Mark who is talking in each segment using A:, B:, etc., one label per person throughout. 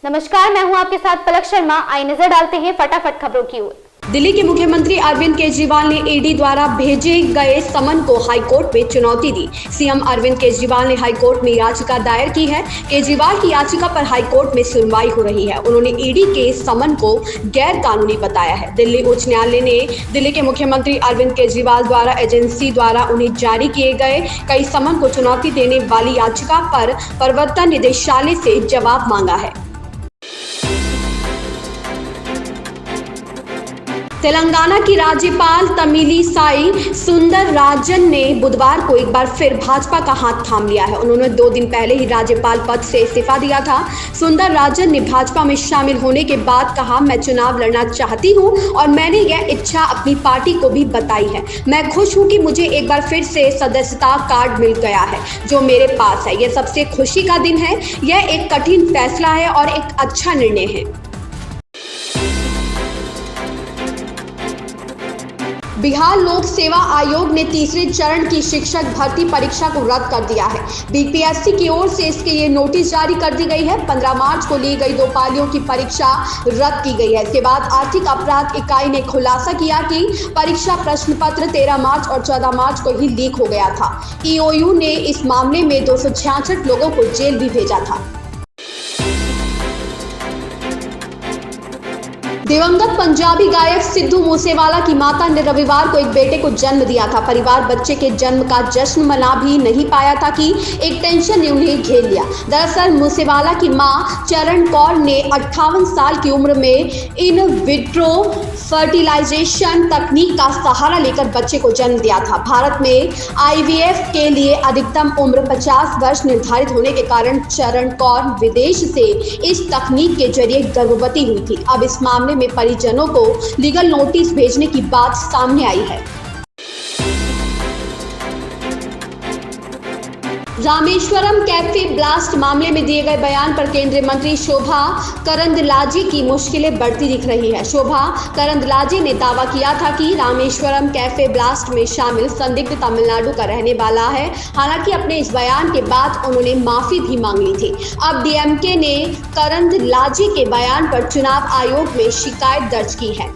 A: नमस्कार, मैं हूं आपके साथ पलक शर्मा। आइए नजर डालते हैं फटाफट खबरों की ओर।
B: दिल्ली के मुख्यमंत्री अरविंद केजरीवाल ने ईडी द्वारा भेजे गए समन को हाईकोर्ट में चुनौती दी। सीएम अरविंद केजरीवाल ने हाईकोर्ट में याचिका दायर की है। केजरीवाल की याचिका पर हाईकोर्ट में सुनवाई हो रही है। उन्होंने ईडी के समन को गैर कानूनी बताया है। दिल्ली उच्च न्यायालय ने दिल्ली के मुख्यमंत्री अरविंद केजरीवाल द्वारा एजेंसी द्वारा उन्हें जारी किए गए कई समन को चुनौती देने वाली याचिका पर प्रवर्तन निदेशालय से जवाब मांगा है। तेलंगाना की राज्यपाल तमिलिसाई सुंदरराजन ने बुधवार को एक बार फिर भाजपा का हाथ थाम लिया है। उन्होंने 2 दिन पहले ही राज्यपाल पद से इस्तीफा दिया था। सुंदरराजन ने भाजपा में शामिल होने के बाद कहा, मैं चुनाव लड़ना चाहती हूं और मैंने यह इच्छा अपनी पार्टी को भी बताई है। मैं खुश हूं कि मुझे एक बार फिर से सदस्यता कार्ड मिल गया है जो मेरे पास है। यह सबसे खुशी का दिन है। यह एक कठिन फैसला है और एक अच्छा निर्णय है। बिहार लोक सेवा आयोग ने तीसरे चरण की शिक्षक भर्ती परीक्षा को रद्द कर दिया है। बीपीएससी की ओर से इसके लिए नोटिस जारी कर दी गई है। 15 मार्च को ली गई 2 पालियों की परीक्षा रद्द की गई है। इसके बाद आर्थिक अपराध इकाई ने खुलासा किया कि परीक्षा प्रश्न पत्र 13 मार्च और 14 मार्च को ही लीक हो गया था। ईओयू ने इस मामले में 266 लोगों को जेल भी भेजा था। दिवंगत पंजाबी गायक सिद्धू मूसेवाला की माता ने रविवार को एक बेटे को जन्म दिया था। परिवार बच्चे के जन्म का जश्न मना भी नहीं पाया था कि एक टेंशन ने उन्हें घेर लिया। दरअसल मूसेवाला की मां चरण कौर ने 58 साल की उम्र में इन विट्रो फर्टिलाइजेशन तकनीक का सहारा लेकर बच्चे को जन्म दिया था। भारत में आईवीएफ के लिए अधिकतम उम्र 50 वर्ष निर्धारित होने के कारण चरण कौर विदेश से इस तकनीक के जरिए गर्भवती हुई थी। अब इस मामले में परिजनों को लीगल नोटिस भेजने की बात सामने आई है। रामेश्वरम कैफे ब्लास्ट मामले में दिए गए बयान पर केंद्रीय मंत्री शोभा करंदलाजे की मुश्किलें बढ़ती दिख रही है। शोभा करंदलाजे ने दावा किया था कि रामेश्वरम कैफे ब्लास्ट में शामिल संदिग्ध तमिलनाडु का रहने वाला है। हालांकि अपने इस बयान के बाद उन्होंने माफी भी मांग ली थी। अब डीएमके ने करंदलाजे के बयान पर चुनाव आयोग में शिकायत दर्ज की है।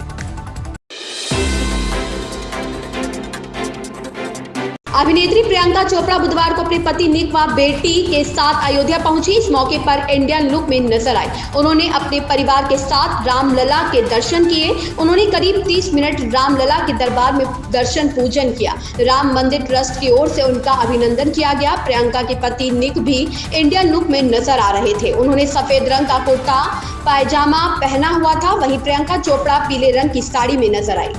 B: अभिनेत्री प्रियंका चोपड़ा बुधवार को अपने पति निक व बेटी के साथ अयोध्या पहुंची। इस मौके पर इंडियन लुक में नजर आई। उन्होंने अपने परिवार के साथ रामलला के दर्शन किए। उन्होंने करीब 30 मिनट रामलला के दरबार में दर्शन पूजन किया। राम मंदिर ट्रस्ट की ओर से उनका अभिनंदन किया गया। प्रियंका के पति निक भी इंडियन लुक में नजर आ रहे थे। उन्होंने सफेद रंग का कुर्ता पायजामा पहना हुआ था। वहीं प्रियंका चोपड़ा पीले रंग की साड़ी में नजर आई।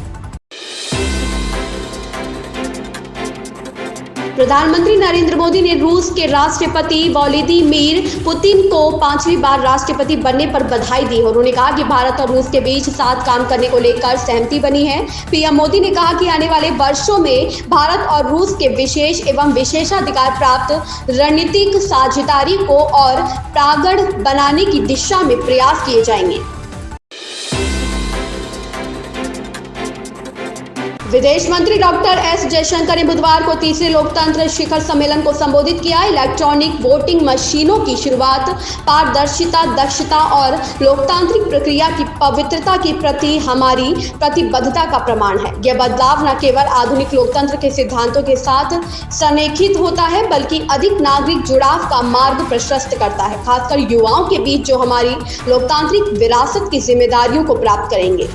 B: प्रधानमंत्री नरेंद्र मोदी ने रूस के राष्ट्रपति व्लादिमीर पुतिन को 5वीं बार राष्ट्रपति बनने पर बधाई दी। उन्होंने कहा कि भारत और रूस के बीच साथ काम करने को लेकर सहमति बनी है। पीएम मोदी ने कहा कि आने वाले वर्षों में भारत और रूस के विशेष एवं विशेषाधिकार प्राप्त रणनीतिक साझेदारी को और प्रगाढ़ बनाने की दिशा में प्रयास किए जाएंगे। विदेश मंत्री डॉक्टर एस जयशंकर ने बुधवार को तीसरे लोकतंत्र शिखर सम्मेलन को संबोधित किया। इलेक्ट्रॉनिक वोटिंग मशीनों की शुरुआत पारदर्शिता, दक्षता और लोकतांत्रिक प्रक्रिया की पवित्रता के प्रति हमारी प्रतिबद्धता का प्रमाण है। यह बदलाव न केवल आधुनिक लोकतंत्र के सिद्धांतों के साथ संरेखित होता है बल्कि अधिक नागरिक जुड़ाव का मार्ग प्रशस्त करता है, खासकर युवाओं के बीच जो हमारी लोकतांत्रिक विरासत की जिम्मेदारियों को प्राप्त करेंगे।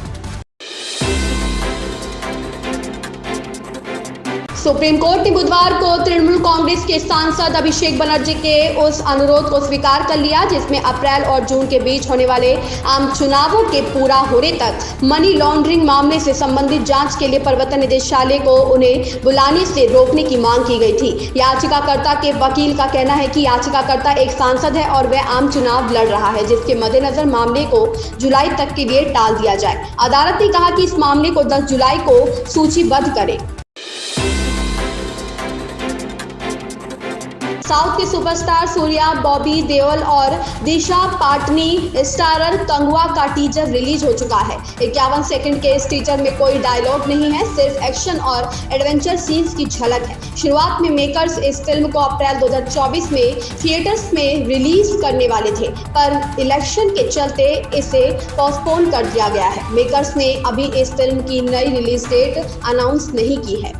B: सुप्रीम कोर्ट ने बुधवार को तृणमूल कांग्रेस के सांसद अभिषेक बनर्जी के उस अनुरोध को स्वीकार कर लिया जिसमें अप्रैल और जून के बीच होने वाले आम चुनावों के पूरा होने तक मनी लॉन्ड्रिंग मामले से संबंधित जांच के लिए प्रवर्तन निदेशालय को उन्हें बुलाने से रोकने की मांग की गई थी। याचिकाकर्ता के वकील का कहना है कि याचिकाकर्ता एक सांसद है और वह आम चुनाव लड़ रहा है, जिसके मद्देनजर मामले को जुलाई तक के लिए टाल दिया जाए। अदालत ने कहा कि इस मामले को 10 जुलाई को सूचीबद्ध करें। साउथ के सुपरस्टार सूर्या, बॉबी देओल और दिशा पाटनी स्टारर कंगवा का टीजर रिलीज हो चुका है। 51 सेकंड के इस टीजर में कोई डायलॉग नहीं है, सिर्फ एक्शन और एडवेंचर सीन्स की झलक है। शुरुआत में मेकर्स इस फिल्म को अप्रैल 2024 में थिएटर्स में रिलीज करने वाले थे, पर इलेक्शन के चलते इसे पोस्टपोन कर दिया गया है। मेकर्स ने अभी इस फिल्म की नई रिलीज डेट अनाउंस नहीं की है।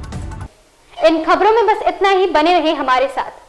A: इन खबरों में बस इतना ही, बने रहे हमारे साथ।